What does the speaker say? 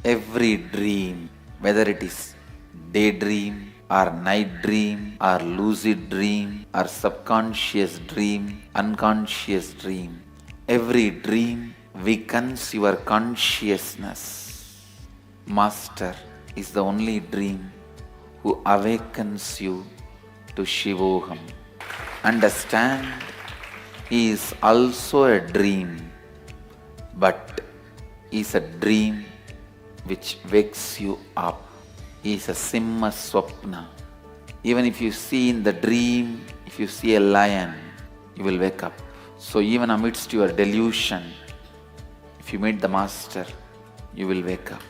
Every dream, whether it is daydream or night dream or lucid dream or subconscious dream, unconscious dream, every dream weakens your consciousness. Master is the only dream who awakens you to Shivoham. Understand, he is also a dream, but is a dream which wakes you up. He is a Simha Swapna. Even if you see in the dream, if you see a lion, you will wake up. So even amidst your delusion, if you meet the Master, you will wake up.